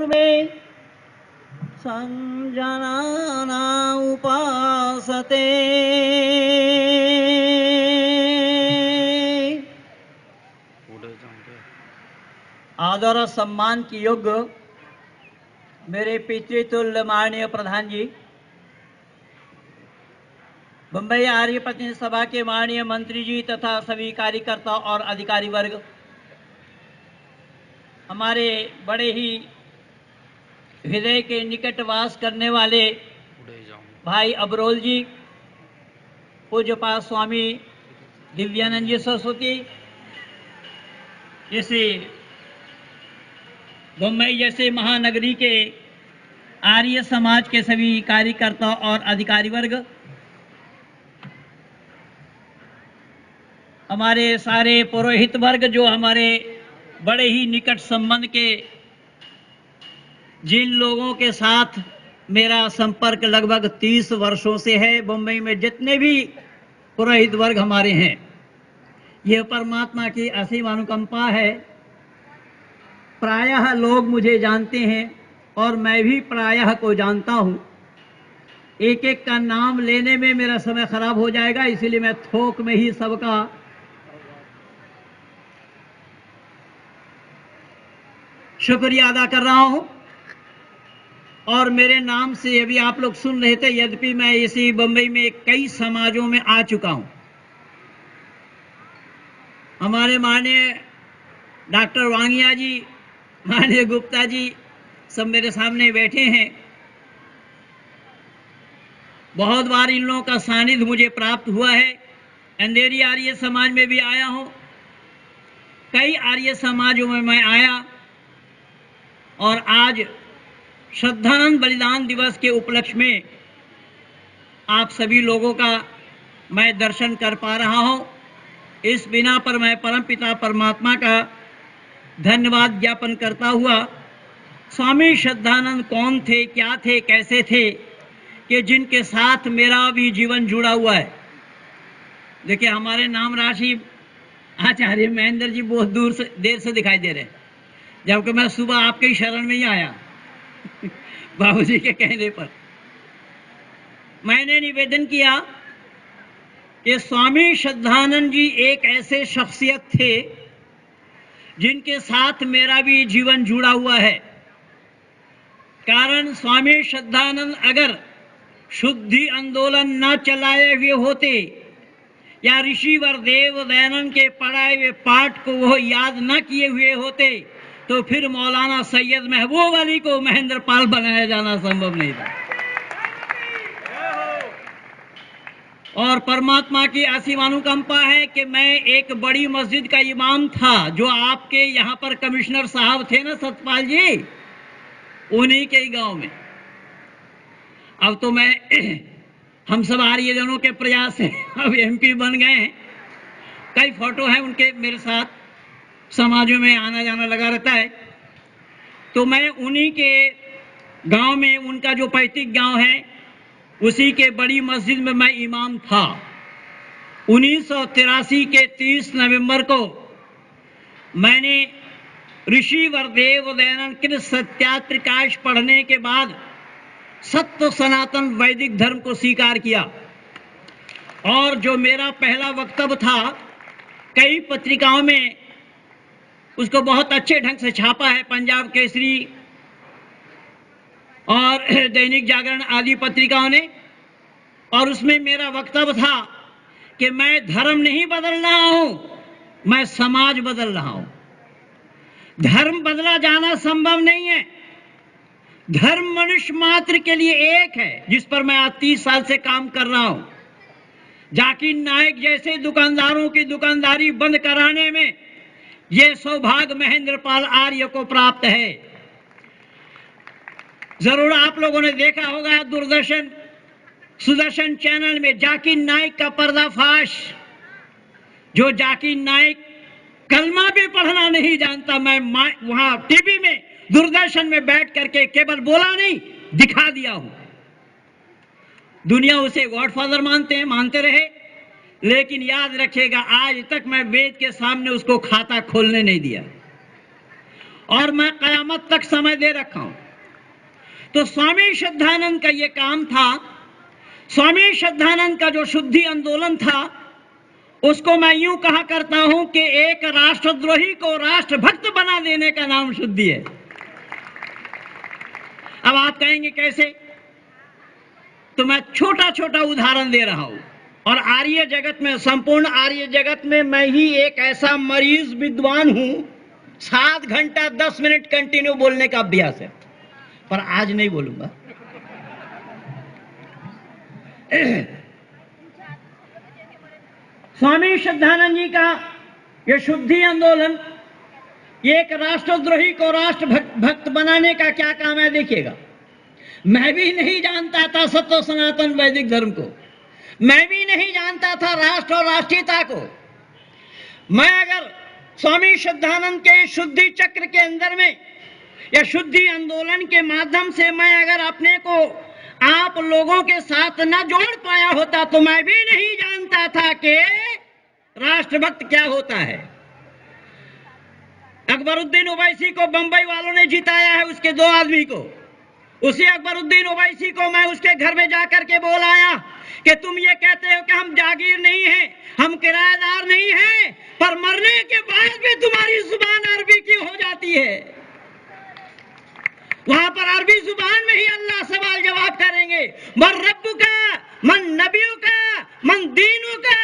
में संजना उपासते। आदर और सम्मान की योग्य मेरे पितृतुल्य माननीय प्रधान जी, मुंबई आर्य प्रतिनिधि सभा के माननीय मंत्री जी तथा सभी कार्यकर्ता और अधिकारी वर्ग, हमारे बड़े ही हृदय के निकट वास करने वाले भाई अबरोल जी, पूज्यपाद स्वामी दिव्यानंद जी सरस्वती, जैसे मुंबई जैसे महानगरी के आर्य समाज के सभी कार्यकर्ता और अधिकारी वर्ग, हमारे सारे पुरोहित वर्ग जो हमारे बड़े ही निकट संबंध के, जिन लोगों के साथ मेरा संपर्क लगभग 30 वर्षों से है, मुंबई में जितने भी पुरोहित वर्ग हमारे हैं, यह परमात्मा की असीम अनुकंपा है। प्रायः लोग मुझे जानते हैं और मैं भी प्रायः को जानता हूं। एक एक का नाम लेने में मेरा समय खराब हो जाएगा, इसलिए मैं थोक में ही सबका शुक्रिया अदा कर रहा हूं। और मेरे नाम से अभी आप लोग सुन रहे थे, यद्यपि मैं इसी बंबई में कई समाजों में आ चुका हूं। हमारे माननीय डॉक्टर वांगिया जी, माननीय गुप्ता जी सब मेरे सामने बैठे हैं। बहुत बार इन लोगों का सानिध्य मुझे प्राप्त हुआ है। अंधेरी आर्य समाज में भी आया हूं, कई आर्य समाजों में मैं आया, और आज श्रद्धानंद बलिदान दिवस के उपलक्ष्य में आप सभी लोगों का मैं दर्शन कर पा रहा हूं। इस बिना पर मैं परमपिता परमात्मा का धन्यवाद ज्ञापन करता हुआ, स्वामी श्रद्धानंद कौन थे, क्या थे, कैसे थे, कि जिनके साथ मेरा भी जीवन जुड़ा हुआ है। देखिए, हमारे नाम राशि आचार्य महेंद्र जी बहुत देर से दिखाई दे रहे हैं, जबकि मैं सुबह आपके शरण में ही आया बाबूजी के कहने पर। मैंने निवेदन किया कि स्वामी श्रद्धानंद जी एक ऐसे शख्सियत थे जिनके साथ मेरा भी जीवन जुड़ा हुआ है। कारण स्वामी श्रद्धानंद अगर शुद्धि आंदोलन न चलाए हुए होते या ऋषिवर देव दयानंद के पढ़ाए हुए पाठ को वो याद न किए हुए होते, तो फिर मौलाना सैयद महबूब अली को महेंद्र पाल बनाया जाना संभव नहीं था। और परमात्मा की असीम अनुकंपा है कि मैं एक बड़ी मस्जिद का इमाम था, जो आपके यहाँ पर कमिश्नर साहब थे ना सतपाल जी, उन्हीं के गांव में। अब तो मैं हम सब आर्यजनों के प्रयास से अब एमपी बन गए हैं। कई फोटो हैं उनके मेरे साथ, समाजों में आना जाना लगा रहता है। तो मैं उन्हीं के गांव में, उनका जो पैतृक गांव है, उसी के बड़ी मस्जिद में मैं इमाम था। 1983 के 30 नवंबर को मैंने ऋषि वरदेव दयानंद कृत सत्यात्रिकाश पढ़ने के बाद सत्य सनातन वैदिक धर्म को स्वीकार किया। और जो मेरा पहला वक्तव्य था, कई पत्रिकाओं में उसको बहुत अच्छे ढंग से छापा है, पंजाब केसरी और दैनिक जागरण आदि पत्रिकाओं ने। और उसमें मेरा वक्तव्य था कि मैं धर्म नहीं बदल रहा हूं, मैं समाज बदल रहा हूं। धर्म बदला जाना संभव नहीं है। धर्म मनुष्य मात्र के लिए एक है, जिस पर मैं आज 30 साल से काम कर रहा हूं। जाकिर नायक जैसे दुकानदारों की दुकानदारी बंद कराने में यह सौभाग्य महेंद्र पाल आर्य को प्राप्त है। जरूर आप लोगों ने देखा होगा दूरदर्शन सुदर्शन चैनल में जाकिर नायक का पर्दाफाश। जो जाकिर नायक कलमा भी पढ़ना नहीं जानता, मैं वहां टीवी में दूरदर्शन में बैठ करके केवल बोला नहीं, दिखा दिया हूं। दुनिया उसे गॉडफादर मानते रहे, लेकिन याद रखिएगा, आज तक मैं वेद के सामने उसको खाता खोलने नहीं दिया। और मैं कयामत तक समय दे रखा हूं। तो स्वामी श्रद्धानंद का ये काम था। स्वामी श्रद्धानंद का जो शुद्धि आंदोलन था, उसको मैं यूं कहा करता हूं कि एक राष्ट्रद्रोही को राष्ट्रभक्त बना देने का नाम शुद्धि है। अब आप कहेंगे कैसे? तो मैं छोटा छोटा उदाहरण दे रहा हूं। और आर्य जगत में, संपूर्ण आर्य जगत में मैं ही एक ऐसा मरीज विद्वान हूं, 7 घंटा 10 मिनट कंटिन्यू बोलने का अभ्यास है, पर आज नहीं बोलूंगा। स्वामी श्रद्धानंद जी का यह शुद्धि आंदोलन, एक राष्ट्रद्रोही को राष्ट्रभक्त बनाने का क्या काम है, देखिएगा। मैं भी नहीं जानता था सत्य सनातन वैदिक धर्म को, मैं भी नहीं जानता था राष्ट्र और राष्ट्रीयता को। मैं अगर स्वामी श्रद्धानंद के शुद्धि चक्र के अंदर में या शुद्धि आंदोलन के माध्यम से मैं अगर अपने को आप लोगों के साथ न जोड़ पाया होता, तो मैं भी नहीं जानता था कि राष्ट्रभक्त क्या होता है। अकबरुद्दीन ओवैसी को बंबई वालों ने जिताया है, उसके 2 आदमी को। उसी अकबरुद्दीन ओवैसी को मैं उसके घर में जाकर के बोल आया कि तुम ये कहते हो कि हम जागीर नहीं हैं, हम किराएदार नहीं हैं, पर मरने के बाद भी तुम्हारी जुबान अरबी की हो जाती है। वहां पर अरबी जुबान में ही अल्लाह सवाल जवाब करेंगे, मन रब्बु का, मन नबियों का, मन दीनों का।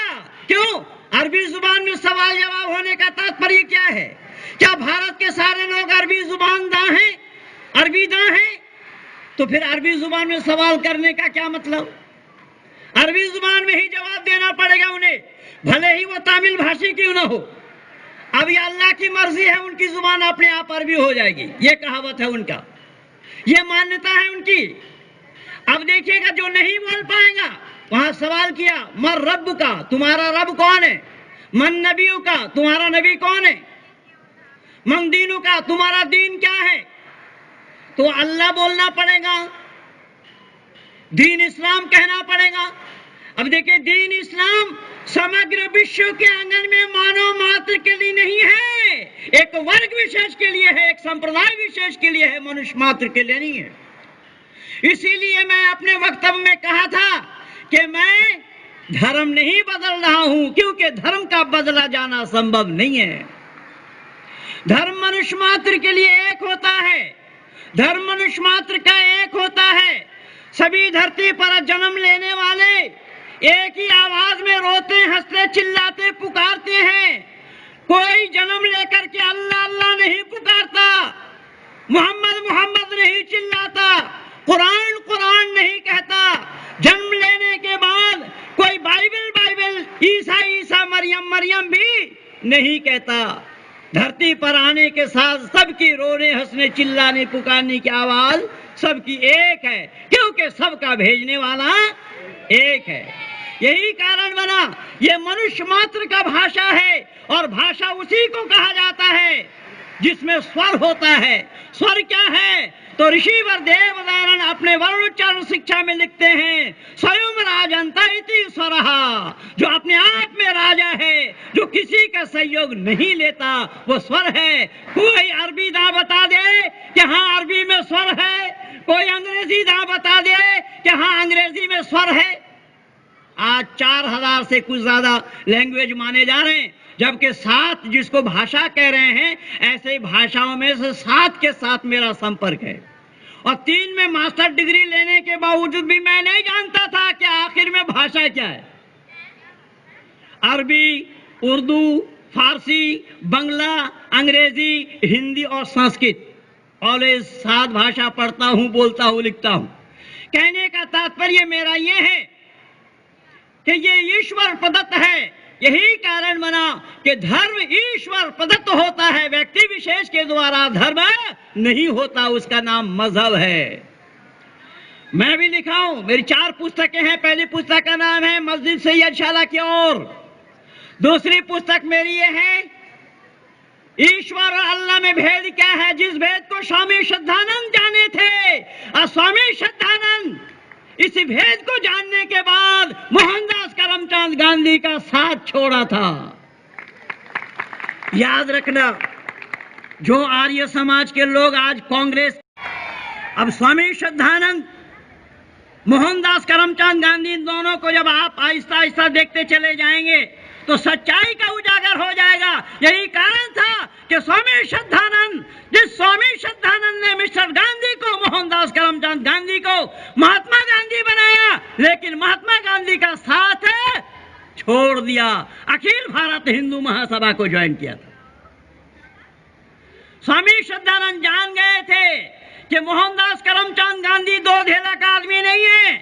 क्यों? अरबी जुबान में सवाल जवाब होने का तात्पर्य क्या है? क्या भारत के सारे लोग अरबी जुबान दां हैं, अरबी दां हैं? तो फिर अरबी जुबान में सवाल करने का क्या मतलब? अरबी जुबान में ही जवाब देना पड़ेगा उन्हें, भले ही वो तमिल भाषी क्यों ना हो। अब ये अल्लाह की मर्जी है, उनकी जुबान अपने आप अरबी हो जाएगी, ये कहावत है उनका, ये मान्यता है उनकी। अब देखिएगा, जो नहीं बोल पाएगा, वहां सवाल किया, मन रब का, तुम्हारा रब कौन है? मन नबियों का, तुम्हारा नबी कौन है? मन दीनों का, तुम्हारा दीन क्या है? तो अल्लाह बोलना पड़ेगा, दीन इस्लाम कहना पड़ेगा। अब देखिए, दीन इस्लाम समग्र विश्व के आंगन में मानव मात्र के लिए नहीं है, एक वर्ग विशेष के लिए है, एक संप्रदाय विशेष के लिए है, मनुष्य मात्र के लिए नहीं है। इसीलिए मैं अपने वक्तव्य में कहा था कि मैं धर्म नहीं बदल रहा हूं, क्योंकि धर्म का बदला जाना संभव नहीं है। धर्म मनुष्य मात्र के लिए एक होता है, धर्म मनुष्य मात्र का एक होता है। सभी धरती पर जन्म लेने वाले एक ही आवाज में रोते, हंसते, चिल्लाते, पुकारते हैं। कोई जन्म लेकर के अल्लाह अल्लाह नहीं पुकारता, मोहम्मद मोहम्मद नहीं चिल्लाता, कुरान कुरान नहीं कहता। जन्म लेने के बाद कोई बाइबल बाइबल, ईसा ईसा, मरियम मरियम भी नहीं कहता। धरती पर आने के साथ सबकी रोने, हंसने, चिल्लाने, पुकारने की आवाज सबकी एक है, क्योंकि सबका भेजने वाला एक है। यही कारण बना ये मनुष्य मात्र का भाषा है, और भाषा उसी को कहा जाता है जिसमें स्वर होता है। स्वर क्या है? तो ऋषिवर देवदारण अपने वर्णोच्चारण शिक्षा में लिखते हैं, स्वयं राजंता इति स्वरहा, जो अपने आप में राजा है, जो किसी का सहयोग नहीं लेता, वो स्वर है। कोई अरबी दा बता दे कि हाँ अरबी में स्वर है, कोई अंग्रेजी दा बता दे कि हाँ अंग्रेजी में स्वर है। आज 4000 से कुछ ज्यादा लैंग्वेज माने जा रहे हैं, जबकि 7 जिसको भाषा कह रहे हैं, ऐसे भाषाओं में से 7 के साथ मेरा संपर्क है। और 3 में मास्टर डिग्री लेने के बावजूद भी मैं नहीं जानता था कि आखिर में भाषा क्या है। अरबी, उर्दू, फारसी, बंगला, अंग्रेजी, हिंदी और संस्कृत, ऑलवेज 7 भाषा पढ़ता हूं, बोलता हूं, लिखता हूं। कहने का तात्पर्य मेरा यह है कि ये ईश्वर प्रदत्त है। यही कारण बना कि धर्म ईश्वर प्रदत्त होता है, व्यक्ति विशेष के द्वारा धर्म नहीं होता, उसका नाम मजहब है। मैं भी लिखा हूं, मेरी 4 पुस्तकें हैं। पहली पुस्तक का नाम है मस्जिद सैयद शाला की ओर। दूसरी पुस्तक मेरी ये है, ईश्वर और अल्लाह में भेद क्या है, जिस भेद को स्वामी श्रद्धानंद जाने थे। और स्वामी श्रद्धानंद इस भेद को जानने के बाद मोहनदास करमचंद गांधी का साथ छोड़ा था। याद रखना, जो आर्य समाज के लोग आज कांग्रेस, अब स्वामी श्रद्धानंद, मोहनदास करमचंद गांधी, इन दोनों को जब आप आहिस्ता आहिस्ता देखते चले जाएंगे तो सच्चाई का उजागर हो जाएगा। यही कारण था कि स्वामी श्रद्धानंद, जिस स्वामी श्रद्धानंद ने मिस्टर गांधी को, मोहनदास करमचंद गांधी को महात्मा गांधी बनाया, लेकिन महात्मा गांधी का साथ छोड़ दिया, अखिल भारत हिंदू महासभा को ज्वाइन किया था। स्वामी श्रद्धानंद जान गए थे कि मोहनदास करमचंद गांधी दो धेला का आदमी नहीं है।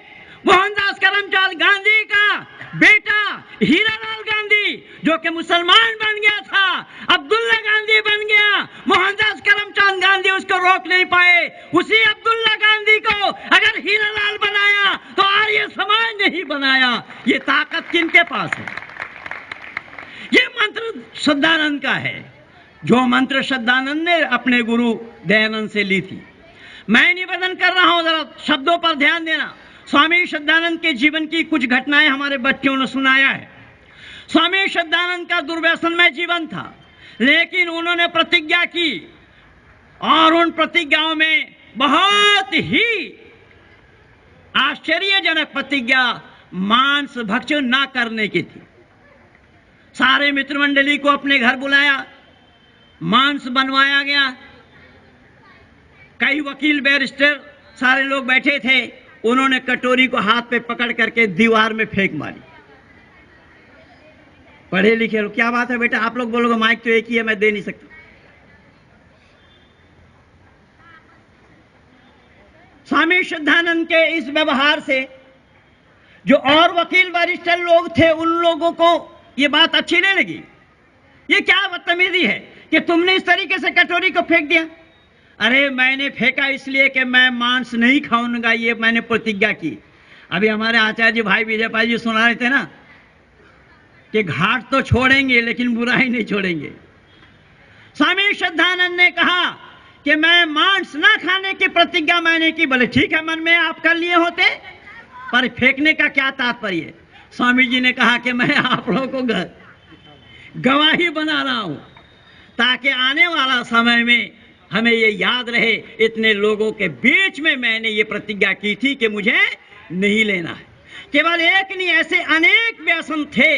मोहनदास करमचंद गांधी का बेटा हीरालाल गांधी, जो कि मुसलमान बन गया था, अब्दुल्ला गांधी बन गया। मोहनदास करमचंद गांधी उसको रोक नहीं पाए। उसी अब्दुल्ला गांधी को अगर हीरालाल बनाया तो आर्य समाज नहीं बनाया। ये ताकत किनके पास है? ये मंत्र श्रद्धानंद का है, जो मंत्र श्रद्धानंद ने अपने गुरु दयानंद से ली थी। मैं निवेदन कर रहा हूं, जरा शब्दों पर ध्यान देना। स्वामी श्रद्धानंद के जीवन की कुछ घटनाएं हमारे बच्चों ने सुनाया है। स्वामी श्रद्धानंद का दुर्व्यसनमय जीवन था, लेकिन उन्होंने प्रतिज्ञा की और उन प्रतिज्ञाओं में बहुत ही आश्चर्यजनक प्रतिज्ञा मांस भक्षण ना करने की थी। सारे मित्र मंडली को अपने घर बुलाया, मांस बनवाया गया। कई वकील, बैरिस्टर, सारे लोग बैठे थे। उन्होंने कटोरी को हाथ पे पकड़ करके दीवार में फेंक मारी। पढ़े लिखे लोग, क्या बात है बेटा, आप लोग बोलोगे माइक तो एक ही है, मैं दे नहीं सकता। स्वामी श्रद्धानंद के इस व्यवहार से जो और वकील वरिष्ठ लोग थे, उन लोगों को ये बात अच्छी नहीं लगी। ये क्या बदतमीजी है कि तुमने इस तरीके से कटोरी को फेंक दिया। अरे मैंने फेंका इसलिए कि मैं मांस नहीं खाऊंगा, ये मैंने प्रतिज्ञा की। अभी हमारे आचार्य भाई विजयपाल जी सुना रहे थे ना कि घाट तो छोड़ेंगे लेकिन बुराई नहीं छोड़ेंगे। स्वामी श्रद्धानंद ने कहा कि मैं मांस ना खाने की प्रतिज्ञा मैंने की। बोले ठीक है, मन में आप कर लिए होते, पर फेंकने का क्या तात्पर्य? स्वामी जी ने कहा कि मैं आप लोगों को गवाही बना रहा हूं ताकि आने वाला समय में हमें ये याद रहे, इतने लोगों के बीच में मैंने ये प्रतिज्ञा की थी कि मुझे नहीं लेना है। केवल एक नहीं, ऐसे अनेक व्यसन थे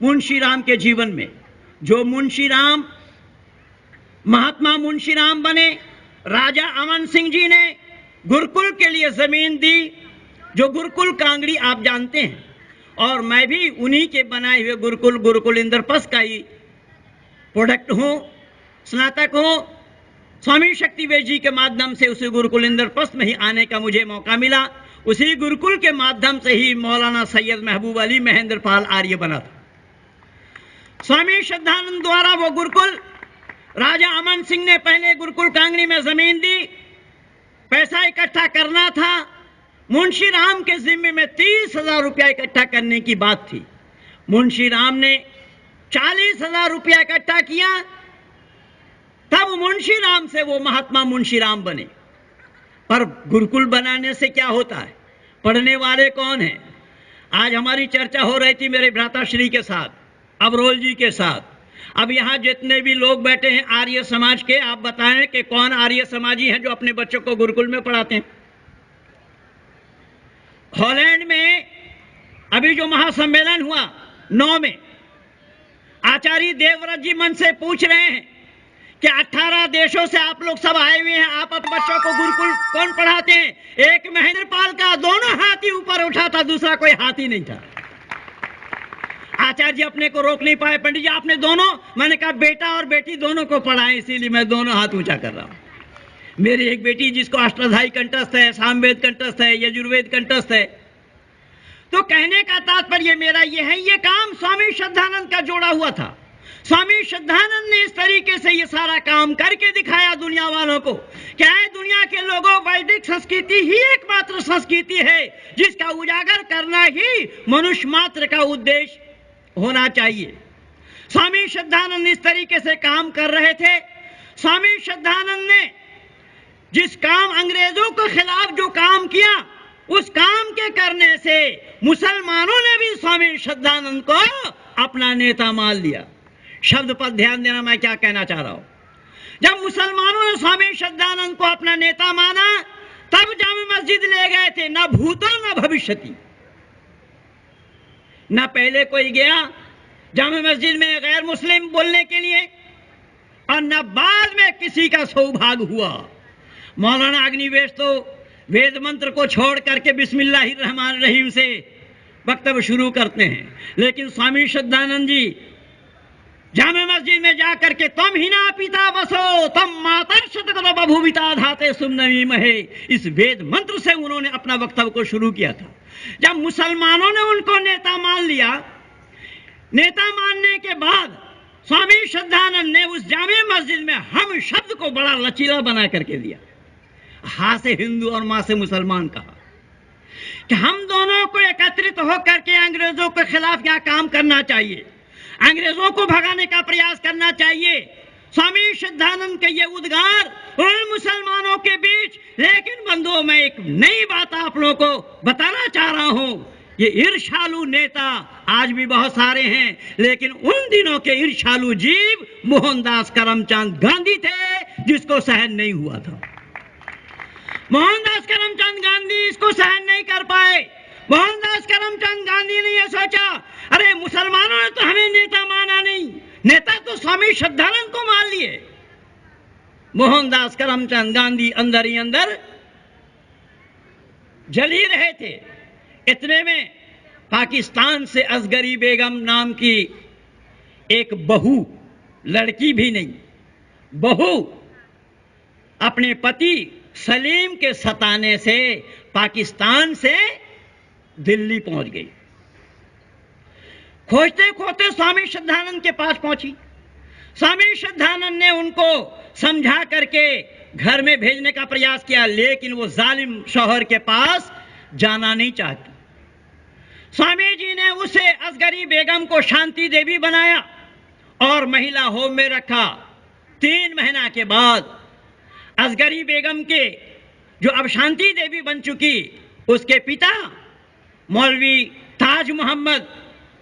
मुंशी राम के जीवन में। जो मुंशी राम, महात्मा मुंशी राम बने, राजा अमन सिंह जी ने गुरुकुल के लिए जमीन दी, जो गुरुकुल कांगड़ी आप जानते हैं, और मैं भी उन्हीं के बनाए हुए गुरुकुल इंद्रप्रस्थ का ही प्रोडक्ट हूं, स्नातक हूं। स्वामी शक्तिवेद जी के माध्यम से उसी गुरुकुल इंद्रप्रस्थ में ही आने का मुझे मौका मिला। उसी गुरुकुल के माध्यम से ही मौलाना सैयद महबूब अली महेंद्रपाल आर्य बना था। स्वामी श्रद्धानंद द्वारा वो गुरुकुल, राजा अमन सिंह ने पहले गुरुकुल कांगड़ी में जमीन दी, पैसा इकट्ठा करना था। मुंशी राम के जिम्मे में 30,000 रुपया इकट्ठा करने की बात थी। मुंशी राम ने 40,000 रुपया इकट्ठा किया, तब मुंशी राम से वो महात्मा मुंशी राम बने। पर गुरुकुल बनाने से क्या होता है? पढ़ने वाले कौन हैं? आज हमारी चर्चा हो रही थी मेरे भ्राताश्री के साथ, अबरोल जी के साथ। अब यहाँ जितने भी लोग बैठे हैं आर्य समाज के, आप बताएं कि कौन आर्य समाजी हैं जो अपने बच्चों को गुरुकुल में पढ़ाते हैं? हॉलैंड में अभी जो महासम्मेलन हुआ 9 में, आचार्य देवव्रत जी मन से पूछ रहे हैं कि 18 देशों से आप लोग सब आए हुए हैं, आप अपने बच्चों को गुरुकुल कौन पढ़ाते हैं? एक महेंद्रपाल का दोनों हाथ ही ऊपर उठा था, दूसरा कोई हाथ ही नहीं था। आचार्य जी अपने को रोक नहीं पाए, पंडित जी आपने दोनों, मैंने कहा बेटा और बेटी दोनों को पढ़ाएं, इसीलिए मैं दोनों हाथ ऊंचा कर रहा हूं। मेरी एक बेटी जिसको अष्टाध्यायी कंठस्थ है, सामवेद कंठस्थ है, यजुर्वेद कंठस्थ है। तो कहने का तात्पर्य मेरा ये है, ये काम स्वामी श्रद्धानंद का जोड़ा हुआ था। स्वामी श्रद्धानंद ने इस तरीके से ये सारा काम करके दिखाया दुनिया वालों को। क्या है दुनिया के लोगों, वैदिक संस्कृति ही एकमात्र संस्कृति है जिसका उजागर करना ही मनुष्य मात्र का उद्देश्य होना चाहिए। स्वामी श्रद्धानंद इस तरीके से काम कर रहे थे। स्वामी श्रद्धानंद ने जिस काम, अंग्रेजों के खिलाफ जो काम किया, उस काम के करने से मुसलमानों ने भी स्वामी श्रद्धानंद को अपना नेता मान लिया। शब्द पर ध्यान देना, मैं क्या कहना चाह रहा हूं। जब मुसलमानों ने स्वामी श्रद्धानंद को अपना नेता माना, तब जामे मस्जिद ले गए थे, ना भूतो ना भविष्यति। ना पहले कोई गया जामे मस्जिद में गैर मुस्लिम बोलने के लिए, और न बाद में किसी का सौभाग्य हुआ। मौलाना अग्निवेश तो वेद मंत्र को छोड़ करके बिस्मिल्लाहिर्रहमानिर्रहीम से वक्तव्य शुरू करते हैं, लेकिन स्वामी श्रद्धानंद जी जामे मस्जिद में जाकर के तम हिना पिता बसो तम मातर शतकरो बभूविता धाते सुमनवी महे, इस वेद मंत्र से उन्होंने अपना वक्तव्य को शुरू किया था। जब मुसलमानों ने उनको नेता मान लिया, नेता मानने के बाद स्वामी श्रद्धानंद ने उस जामे मस्जिद में हम शब्द को बड़ा लचीला बना करके दिया। हा से हिंदू और मां से मुसलमान कहा कि हम दोनों को एकत्रित होकर के अंग्रेजों के खिलाफ क्या काम करना चाहिए, अंग्रेजों को भगाने का प्रयास करना चाहिए। स्वामी श्रद्धानंद के ये उद्गार उन मुसलमानों के बीच, लेकिन बंधुओं मैं एक नई बात आप लोगों को बताना चाह रहा हूं। ये ईर्ष्यालु नेता आज भी बहुत सारे हैं, लेकिन उन दिनों के ईर्ष्यालु जीव मोहनदास करमचंद गांधी थे, जिसको सहन नहीं हुआ था। मोहनदास करमचंद गांधी इसको सहन नहीं कर पाए। मोहनदास करमचंद गांधी ने यह सोचा, अरे मुसलमानों ने तो हमें नेता माना नहीं, नेता तो स्वामी श्रद्धानंद को मान लिए। मोहनदास करमचंद गांधी अंदर ही अंदर जल ही रहे थे। इतने में पाकिस्तान से असगरी बेगम नाम की एक बहू, लड़की भी नहीं, बहू अपने पति सलीम के सताने से पाकिस्तान से दिल्ली पहुंच गई। खोजते खोजते स्वामी श्रद्धानंद के पास पहुंची। स्वामी श्रद्धानंद ने उनको समझा करके घर में भेजने का प्रयास किया, लेकिन वो जालिम शौहर के पास जाना नहीं चाहती। स्वामी जी ने उसे असगरी बेगम को शांति देवी बनाया और महिला होम में रखा। 3 महीना के बाद असगरी बेगम के, जो अब शांति देवी बन चुकी, उसके पिता मौलवी ताज मोहम्मद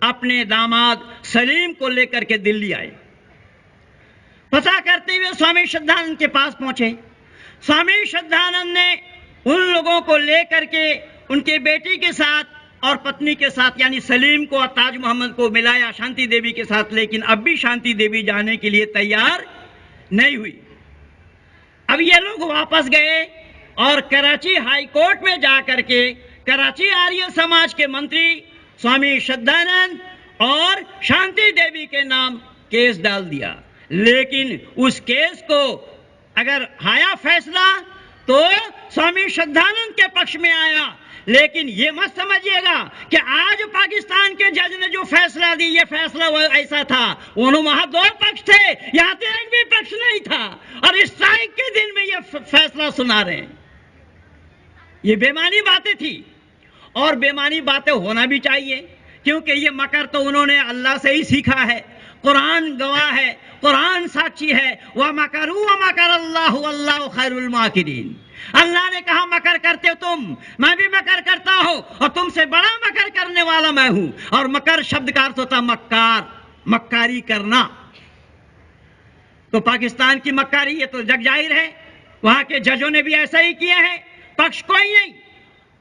अपने दामाद सलीम को लेकर के दिल्ली आए। पता करते हुए स्वामी श्रद्धानंद के पास पहुंचे। स्वामी श्रद्धानंद ने उन लोगों को लेकर के उनके बेटी के साथ और पत्नी के साथ, यानी सलीम को और ताज मोहम्मद को मिलाया शांति देवी के साथ, लेकिन अब भी शांति देवी जाने के लिए तैयार नहीं हुई। अब ये लोग वापस गए और कराची हाई कोर्ट में जाकर के कराची आर्य समाज के मंत्री स्वामी श्रद्धानंद और शांति देवी के नाम केस डाल दिया। लेकिन उस केस को अगर आया फैसला तो स्वामी श्रद्धानंद के पक्ष में आया, लेकिन ये मत समझिएगा कि आज पाकिस्तान के जज ने जो फैसला दी, ये फैसला वो ऐसा था। उन्होंने वहां 2 पक्ष थे, यहां तो एक भी पक्ष नहीं था, और स्ट्राइक के दिन में ये फैसला सुना रहे हैं। ये बेमानी बातें थी, और बेमानी बातें होना भी चाहिए, क्योंकि ये मकर तो उन्होंने अल्लाह से ही सीखा है। कुरान गवाह है, कुरान साक्षी है, व मकरू व मकर अल्लाहु वल्लाहु खैरुल माकिरीन। अल्लाह ने कहा मकर करते हो तुम, मैं भी मकर करता हूं, और तुमसे बड़ा मकर करने वाला मैं हूं। और मकर शब्द का अर्थ होता मक्कार, मक्कारी करना। तो पाकिस्तान की मक्कारी ये तो जग जाहिर है, वहां के जजों ने भी ऐसा ही किया है। पक्ष कोई नहीं,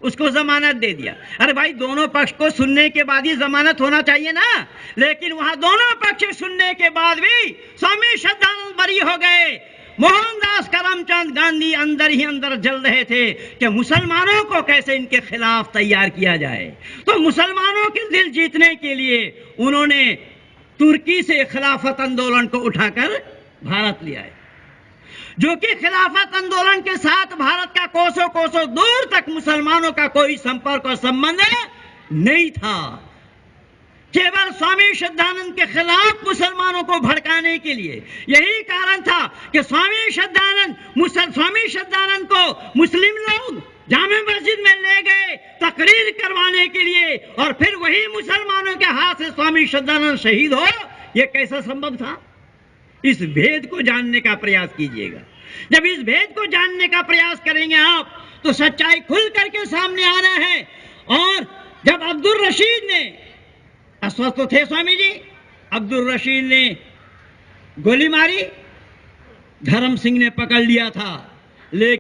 उसको जमानत दे दिया। अरे भाई, दोनों पक्ष को सुनने के बाद ही जमानत होना चाहिए ना, लेकिन वहां दोनों पक्ष सुनने के बाद भी स्वामी श्रद्धानंद बरी हो गए। मोहनदास करमचंद गांधी अंदर ही अंदर जल रहे थे कि मुसलमानों को कैसे इनके खिलाफ तैयार किया जाए। तो मुसलमानों के दिल जीतने के लिए उन्होंने तुर्की से खिलाफत आंदोलन को उठाकर भारत ले आए, जो कि खिलाफत आंदोलन के साथ भारत का कोसों कोसों दूर तक मुसलमानों का कोई संपर्क और संबंध नहीं था। केवल स्वामी श्रद्धानंद के खिलाफ मुसलमानों को भड़काने के लिए यही कारण था कि स्वामी श्रद्धानंद को मुस्लिम लोग जामे मस्जिद में ले गए तकरीर करवाने के लिए, और फिर वही मुसलमानों के हाथ से स्वामी श्रद्धानंद शहीद हो। यह कैसा संभव था? इस भेद को जानने का प्रयास कीजिएगा। जब इस भेद को जानने का प्रयास करेंगे आप, तो सच्चाई खुल करके सामने आ रहा है। और जब अब्दुल रशीद ने, अस्वस्थ तो थे स्वामी जी, अब्दुल रशीद ने गोली मारी धर्म सिंह ने पकड़ लिया था, लेकिन